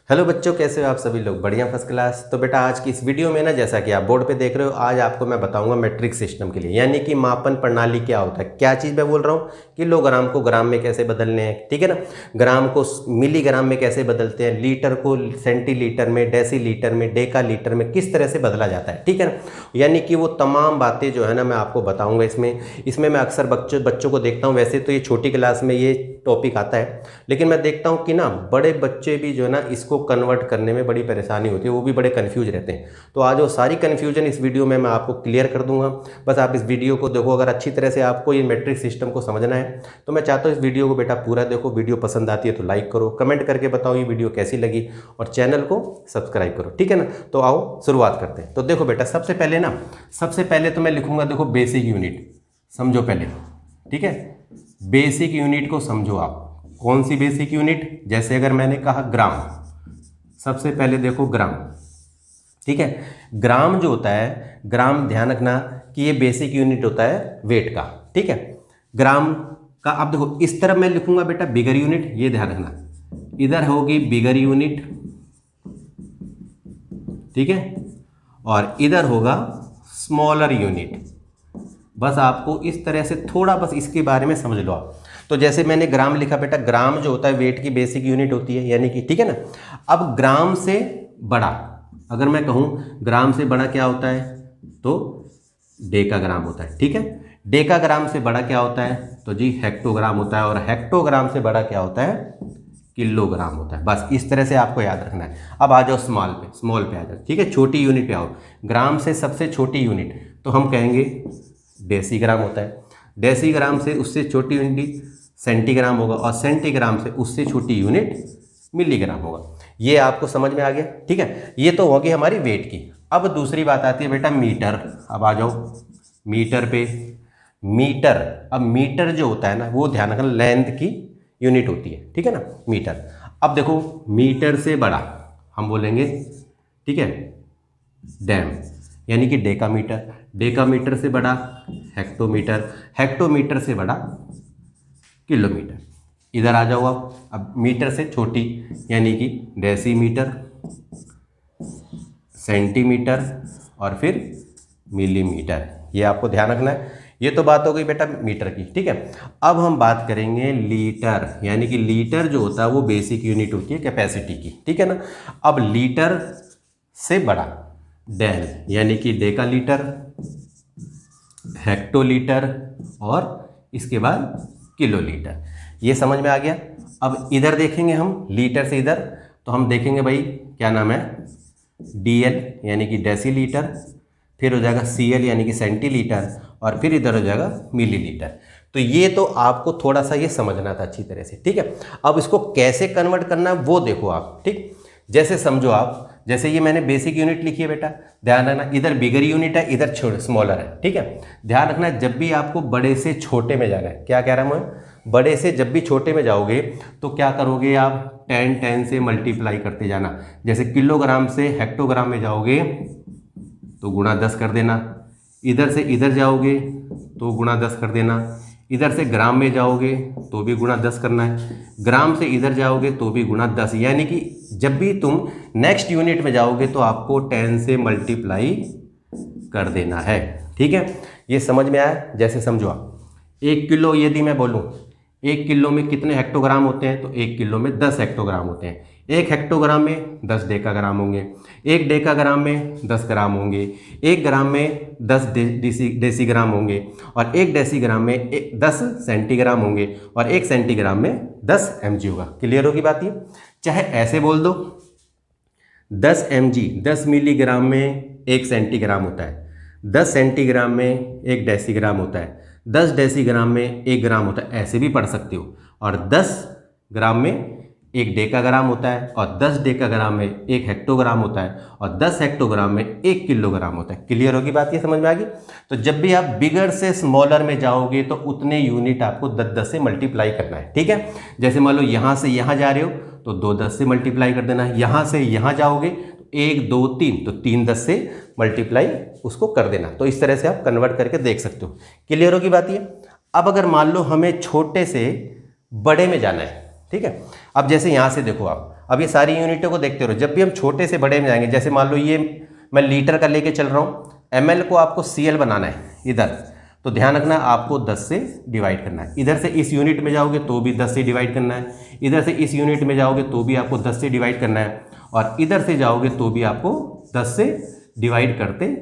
Hello बच्चों, कैसे हो आप सभी लोग? बढ़िया, फर्स्ट क्लास। तो बेटा आज की इस वीडियो में ना, जैसा कि आप बोर्ड पे देख रहे हो, आज आपको मैं बताऊंगा मैट्रिक सिस्टम के लिए, यानी कि मापन प्रणाली क्या होता है। क्या चीज़ मैं बोल रहा हूँ? किलोग्राम को ग्राम में कैसे बदलने हैं, ठीक है ना। ग्राम को मिलीग्राम में कैसे बदलते हैं, लीटर को सेंटीलीटर में, डेसीलीटर में, डेका लीटर में किस तरह से बदला जाता है, ठीक है ना। यानी कि वो तमाम बातें जो है ना मैं आपको बताऊँगा इसमें मैं अक्सर बच्चों को देखता हूँ। वैसे तो ये छोटी क्लास में ये टॉपिक आता है, लेकिन मैं देखता हूँ कि ना बड़े बच्चे भी जो है ना इसको कन्वर्ट करने में बड़ी परेशानी होती है, वो भी बड़े कंफ्यूज रहते हैं। तो आज वो सारी कन्फ्यूजन इस वीडियो में मैं आपको क्लियर कर दूंगा। बस आप इस वीडियो को देखो। अगर अच्छी तरह से आपको ये मैट्रिक सिस्टम को समझना है तो मैं चाहता हूँ इस वीडियो को बेटा पूरा देखो। वीडियो पसंद आती है तो लाइक करो, कमेंट करके बताओ ये वीडियो कैसी लगी, और चैनल को सब्सक्राइब करो, ठीक है ना। तो आओ शुरुआत करते हैं। तो देखो बेटा, सबसे पहले तो मैं लिखूंगा, देखो बेसिक यूनिट समझो पहले, ठीक है। बेसिक यूनिट को समझो आप। कौन सी बेसिक यूनिट? जैसे अगर मैंने कहा ग्राम, सबसे पहले देखो ग्राम, ठीक है। ग्राम जो होता है, ग्राम ध्यान रखना कि ये बेसिक यूनिट होता है वेट का, ठीक है। ग्राम का अब देखो इस तरफ मैं लिखूंगा बेटा बिगर यूनिट, ये ध्यान रखना, इधर होगी बिगर यूनिट, ठीक है, और इधर होगा स्मॉलर यूनिट। बस आपको इस तरह से थोड़ा बस इसके बारे में समझ लो आप। तो जैसे मैंने ग्राम लिखा बेटा, ग्राम जो होता है वेट की बेसिक यूनिट होती है, यानी कि, ठीक है ना। अब ग्राम से बड़ा अगर मैं कहूँ, ग्राम से बड़ा क्या होता है, तो डेकाग्राम होता है, ठीक है। डेकाग्राम से बड़ा क्या होता है, तो जी हेक्टोग्राम होता है, और हेक्टोग्राम से बड़ा क्या होता है, किलोग्राम होता है। बस इस तरह से आपको याद रखना है। अब आ जाओ स्मॉल पे आ जाओ, ठीक है, छोटी यूनिट पे आओ। ग्राम से सबसे छोटी यूनिट तो हम कहेंगे डेसीग्राम होता है। डेसीग्राम से उससे छोटी यूनिट सेंटीग्राम होगा, और सेंटीग्राम से उससे छोटी यूनिट मिलीग्राम होगा। ये आपको समझ में आ गया, ठीक है। ये तो होगी हमारी वेट की। अब दूसरी बात आती है बेटा मीटर। अब आ जाओ मीटर पे। मीटर, अब मीटर जो होता है ना, वो ध्यान रखना लेंथ की यूनिट होती है, ठीक है ना, मीटर। अब देखो मीटर से बड़ा हम बोलेंगे, ठीक है, डैम, यानी कि डेकामीटर। डेकामीटर से बड़ा हेक्टोमीटर, हेक्टोमीटर से बड़ा किलोमीटर। इधर आ जाओ आप। अब मीटर से छोटी यानी कि डेसीमीटर, सेंटीमीटर, और फिर मिलीमीटर। ये आपको ध्यान रखना है। ये तो बात हो गई बेटा मीटर की, ठीक है। अब हम बात करेंगे लीटर, यानी कि लीटर जो होता है वो बेसिक यूनिट होती है कैपेसिटी की, ठीक है ना। अब लीटर से बड़ा डेल, यानी कि डेकालीटर, हेक्टोलीटर, और इसके बाद किलोलीटर। ये समझ में आ गया। अब इधर देखेंगे हम, लीटर से इधर, तो हम देखेंगे भाई क्या नाम है, डीएल यानी कि डेसीलीटर, फिर हो जाएगा सीएल यानी कि सेंटीलीटर, और फिर इधर हो जाएगा मिलीलीटर। तो ये तो आपको थोड़ा सा ये समझना था अच्छी तरह से, ठीक है। अब इसको कैसे कन्वर्ट करना है वो देखो आप, ठीक। जैसे समझो आप, जैसे ये मैंने बेसिक यूनिट लिखी है बेटा, ध्यान रखना इधर बिगर यूनिट है, इधर स्मॉलर है, ठीक है। ध्यान रखना जब भी आपको बड़े से छोटे में जाना है, क्या कह रहा हूँ मैं, बड़े से जब भी छोटे में जाओगे तो क्या करोगे आप, 10 से मल्टीप्लाई करते जाना। जैसे किलोग्राम से हेक्टोग्राम में जाओगे तो गुणा 10 कर देना, इधर से इधर जाओगे तो गुणा 10 कर देना, इधर से ग्राम में जाओगे तो भी गुणा 10 करना है, ग्राम से इधर जाओगे तो भी गुणा 10। यानी कि जब भी तुम नेक्स्ट यूनिट में जाओगे तो आपको 10 से मल्टीप्लाई कर देना है, ठीक है। ये समझ में आया? जैसे समझो आप, 1 किलो यदि मैं बोलूँ, 1 किलो में कितने हेक्टोग्राम होते हैं, तो 1 किलो में 10 हेक्टोग्राम होते हैं। 1 हेक्टोग्राम में 10 डेकाग्राम होंगे, 1 डेकाग्राम में 10 ग्राम होंगे, 1 ग्राम में 10 डेसीग्राम होंगे, और 1 डेसीग्राम में 10 सेंटीग्राम होंगे, और 1 सेंटीग्राम में 10 mg होगा। क्लियर होगी बात ये? चाहे ऐसे बोल दो, 10 mg 10 मिलीग्राम में 1 सेंटीग्राम होता है, 10 सेंटीग्राम में 1 डेसीग्राम होता है, 10 डेसीग्राम में 1 ग्राम होता है, ऐसे भी पढ़ सकते हो। और 10 ग्राम में 1 डेकाग्राम होता है, और 10 डेकाग्राम में 1 हेक्टोग्राम होता है, और 10 हेक्टोग्राम में 1 किलोग्राम होता है। क्लियर होगी बात ये? समझ में आ गई? तो जब भी आप बिगर से स्मॉलर में जाओगे तो उतने यूनिट आपको 10 से मल्टीप्लाई करना है, ठीक है। जैसे मान लो यहाँ से यहाँ जा रहे हो तो 2 10 से मल्टीप्लाई कर देना है, यहाँ से यहाँ जाओगे तो 1 2 3, तो 3 10 से मल्टीप्लाई उसको कर देना। तो इस तरह से आप कन्वर्ट करके देख सकते हो। क्लियर होगी बात ये? अब अगर मान लो हमें छोटे से बड़े में जाना है, ठीक है। अब जैसे यहाँ से देखो आप, अब ये सारी यूनिटों को देखते रहो, जब भी हम छोटे से बड़े में जाएंगे, जैसे मान लो ये मैं लीटर का लेके चल रहा हूँ, ml को आपको CL बनाना है इधर, तो ध्यान रखना आपको 10 से डिवाइड करना है। इधर से इस यूनिट में जाओगे तो भी 10 से डिवाइड करना है, इधर से इस यूनिट में जाओगे तो भी आपको 10 से डिवाइड करना है, और इधर से जाओगे तो भी आपको 10 से डिवाइड करते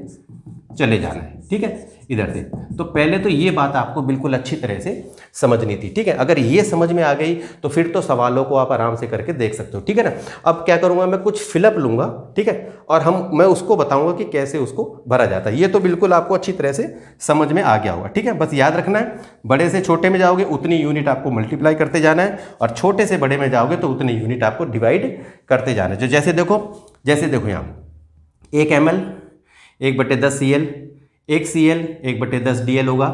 चले जाना है, ठीक है, इधर से। तो पहले तो ये बात आपको बिल्कुल अच्छी तरह से समझनी थी, ठीक है। अगर ये समझ में आ गई तो फिर तो सवालों को आप आराम से करके देख सकते हो, ठीक है ना। अब क्या करूँगा, मैं कुछ फिलअप लूँगा, ठीक है, और मैं उसको बताऊँगा कि कैसे उसको भरा जाता है। ये तो बिल्कुल आपको अच्छी तरह से समझ में आ गया होगा, ठीक है। बस याद रखना है, बड़े से छोटे में जाओगे उतनी यूनिट आपको मल्टीप्लाई करते जाना है, और छोटे से बड़े में जाओगे तो उतनी यूनिट आपको डिवाइड करते जाना है। जो जैसे देखो यहाँ 1 ml 1/10 CL, 1 CL 1/10 DL होगा,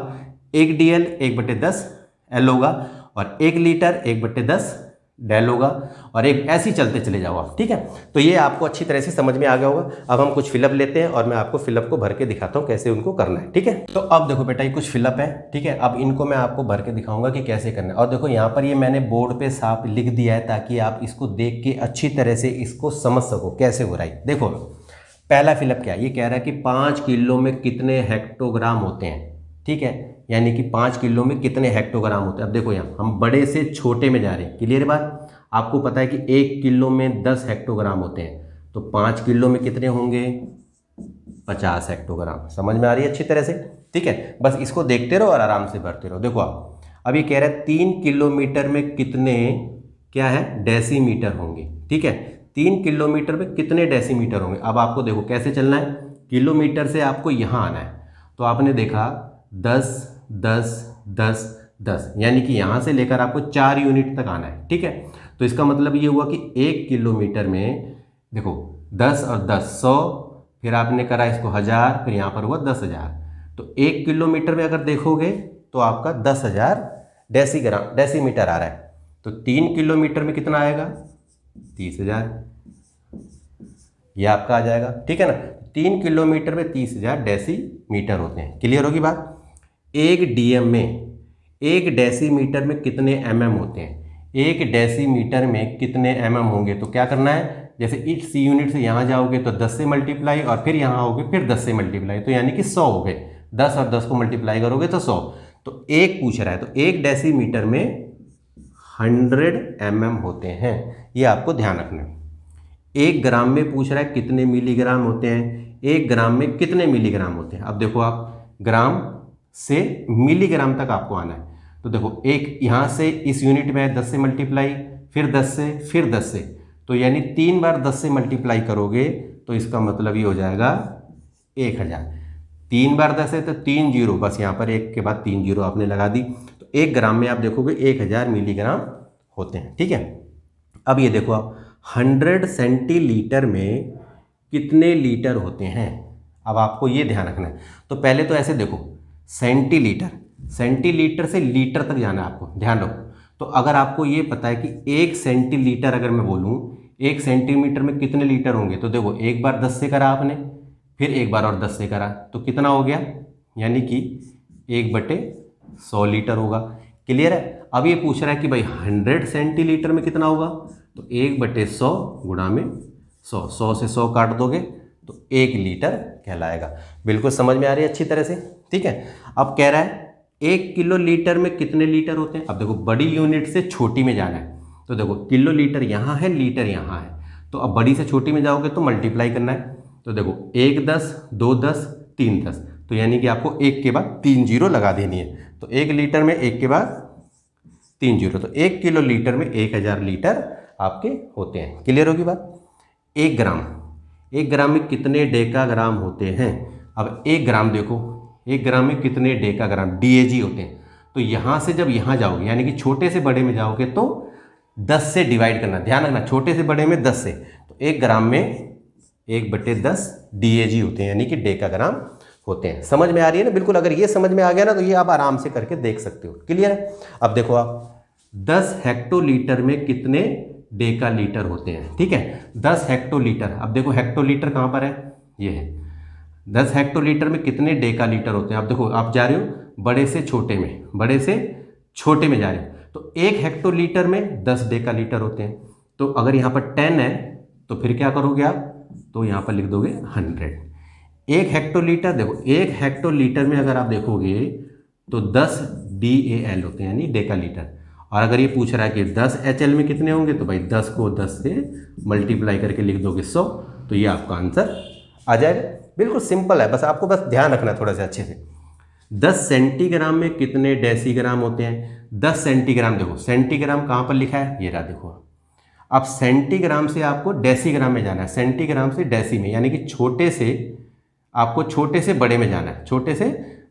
1 DL 1/10 L होगा, और 1 लीटर 1/10 डेल होगा, और एक ऐसे ही चलते चले जाओ आप, ठीक है। तो ये आपको अच्छी तरह से समझ में आ गया होगा। अब हम कुछ फिलअप लेते हैं और मैं आपको फिलअप को भर के दिखाता हूँ कैसे उनको करना है, ठीक है। तो अब देखो बेटा, ये कुछ फिलअप है, ठीक है। अब इनको मैं आपको भर के दिखाऊंगा कि कैसे करना है। और देखो यहाँ पर ये मैंने बोर्ड पे साफ लिख दिया है ताकि आप इसको देख के अच्छी तरह से इसको समझ सको कैसे हो रहा है। देखो पहला फिलअप क्या है, ये कह रहा है कि 5 किलो में कितने हेक्टोग्राम होते हैं, ठीक है, यानी कि 5 किलो में कितने हेक्टोग्राम होते हैं। अब देखो यहाँ हम बड़े से छोटे में जा रहे हैं, क्लियर बात। आपको पता है कि 1 किलो में 10 हेक्टोग्राम होते हैं, तो 5 किलो में कितने होंगे, 50 हेक्टोग्राम। समझ में आ रही है अच्छी तरह से, ठीक है। बस इसको देखते रहो और आराम से भरते रहो। देखो आप, अब ये कह रहा है 3 किलोमीटर में कितने क्या है डेसीमीटर होंगे, ठीक है। 3 किलोमीटर में कितने डेसीमीटर होंगे। अब आपको देखो कैसे चलना है, किलोमीटर से आपको यहाँ आना है, तो आपने देखा 10 10 10 10, यानी कि यहाँ से लेकर आपको 4 यूनिट तक आना है, ठीक है। तो इसका मतलब ये हुआ कि 1 किलोमीटर में देखो 10 और 10 100, फिर आपने करा इसको 1000, फिर यहाँ पर हुआ 10,000। तो 1 किलोमीटर में अगर देखोगे तो आपका 10,000 डेसीमीटर आ रहा है। तो 3 किलोमीटर में कितना आएगा, 30,000, ये आपका आ जाएगा, ठीक है ना। 3 किलोमीटर में 30,000 डेसीमीटर होते हैं, क्लियर होगी बात। 1 DM में 1 डेसीमीटर में कितने mm होते हैं, 1 डेसीमीटर में कितने mm होंगे। तो क्या करना है, जैसे इस यूनिट से यहाँ जाओगे तो 10 से मल्टीप्लाई, और फिर यहाँ आओगे फिर 10 से मल्टीप्लाई, तो यानी कि 100 हो गए। 10 और 10 को मल्टीप्लाई करोगे तो 100। तो 1 पूछ रहा है, तो 1 डेसीमीटर में 100 mm होते हैं, ये आपको ध्यान रखना है। 1 ग्राम में पूछ रहा है कितने मिलीग्राम होते हैं, 1 ग्राम में कितने मिलीग्राम होते हैं। अब देखो आप ग्राम से मिलीग्राम तक आपको आना है, तो देखो एक यहाँ से इस यूनिट में 10 से मल्टीप्लाई, फिर 10 से, फिर 10 से, तो यानी 3 बार 10 से मल्टीप्लाई करोगे तो इसका मतलब ये हो जाएगा 1000। 3 बार 10 है तो 3 जीरो, बस यहाँ पर 1 के बाद 3 जीरो आपने लगा दी, तो 1 ग्राम में आप देखोगे 1000 मिलीग्राम होते हैं, ठीक है। अब ये देखो आप 100 सेंटीलीटर में कितने लीटर होते हैं। अब आपको ये ध्यान रखना है। तो पहले तो ऐसे देखो, सेंटीलीटर से लीटर तक जाना है आपको, ध्यान रखो। तो अगर आपको ये पता है कि 1 सेंटीलीटर अगर मैं बोलूँ 1 सेंटीमीटर में कितने लीटर होंगे, तो देखो एक बार 10 से करा आपने, फिर एक बार और 10 से करा, तो कितना हो गया, यानी कि 1/100 लीटर होगा, क्लियर है। अब ये पूछ रहा है कि भाई 100 सेंटीलीटर में कितना होगा, तो 1/100 गुणा में 100, 100 से 100 काट दोगे तो 1 लीटर कहलाएगा। बिल्कुल समझ में आ रही है अच्छी तरह से, ठीक है। अब कह रहा है 1 किलो लीटर में कितने लीटर होते हैं। अब देखो बड़ी यूनिट से छोटी में जाना है, तो देखो किलो लीटर यहाँ है, लीटर यहाँ है, तो अब बड़ी से छोटी में जाओगे तो मल्टीप्लाई करना है। तो देखो 1 10 2 10 3 10, तो यानी कि आपको 1 के बाद 3 जीरो लगा देनी है। तो 1 लीटर में 1 के बाद 3 जीरो, तो 1 किलो लीटर में 1000 लीटर आपके होते हैं, क्लियर होगी बात। 1 ग्राम में कितने डेकाग्राम होते हैं। अब 1 ग्राम देखो, 1 ग्राम में कितने डेकाग्राम DAG होते हैं। तो यहाँ से जब यहाँ जाओगे यानी कि छोटे से बड़े में जाओगे तो 10 से डिवाइड करना, ध्यान रखना, छोटे से बड़े में 10 से। तो 1 ग्राम में 1/10 DAG होते हैं, यानी कि डेकाग्राम होते हैं। समझ में आ रही है ना बिल्कुल। अगर ये समझ में आ गया ना तो ये आप आराम से करके देख सकते हो, क्लियर है। अब देखो आप 10 हेक्टोलीटर में कितने डेकालीटर होते हैं, ठीक है। 10 हेक्टोलीटर, अब देखो हेक्टोलीटर कहाँ पर है, ये है। 10 हेक्टोलीटर में कितने डेकालीटर होते हैं। अब देखो आप जा रहे हो बड़े से छोटे में, बड़े से छोटे में जा रहे हो, तो 1 हेक्टोलीटर में 10 डेकालीटर होते हैं। तो अगर यहाँ पर 10 है तो फिर क्या करोगे आप, तो यहाँ पर लिख दोगे 100। 1 हेक्टोलीटर, देखो 1 हेक्टोलीटर में अगर आप देखोगे तो 10 DAL होते हैं, यानी डेका लीटर। और अगर ये पूछ रहा है कि 10 HL में कितने होंगे, तो भाई 10 को 10 से मल्टीप्लाई करके लिख दोगे 100, तो ये आपका आंसर आ जाएगा। बिल्कुल सिंपल है, बस आपको बस ध्यान रखना थोड़ा सा अच्छे से। 10 सेंटीग्राम में कितने डेसीग्राम होते हैं? 10 सेंटीग्राम, देखो सेंटीग्राम कहाँ पर लिखा है, ये रहा देखो। अब सेंटीग्राम से आपको डेसीग्राम में जाना है, सेंटीग्राम से डेसी में, यानी कि छोटे से आपको छोटे से बड़े में जाना है, छोटे से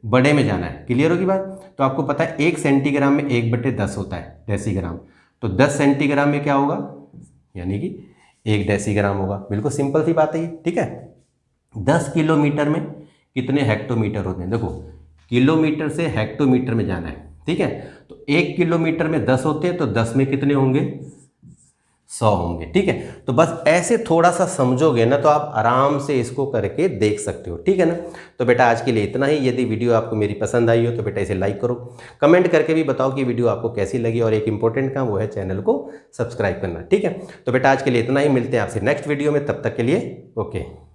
बड़े में जाना है। क्लियर होगी बात? तो आपको पता है 1 सेंटीग्राम में 1/10 होता है डेसीग्राम, तो 10 सेंटीग्राम में क्या होगा, यानी कि 1 डेसीग्राम होगा। बिल्कुल सिंपल सी बात है ये, ठीक है। 10 किलोमीटर में कितने हेक्टोमीटर होते हैं? देखो किलोमीटर से हेक्टोमीटर में जाना है, ठीक है। तो 1 किलोमीटर में 10 होते हैं, तो 10 में कितने होंगे, 100 होंगे, ठीक है। तो बस ऐसे थोड़ा सा समझोगे ना तो आप आराम से इसको करके देख सकते हो, ठीक है ना। तो बेटा आज के लिए इतना ही। यदि वीडियो आपको मेरी पसंद आई हो तो बेटा इसे लाइक करो, कमेंट करके भी बताओ कि वीडियो आपको कैसी लगी, और एक इंपॉर्टेंट काम वो है चैनल को सब्सक्राइब करना, ठीक है। तो बेटा आज के लिए इतना ही, मिलते हैं आपसे नेक्स्ट वीडियो में, तब तक के लिए ओके।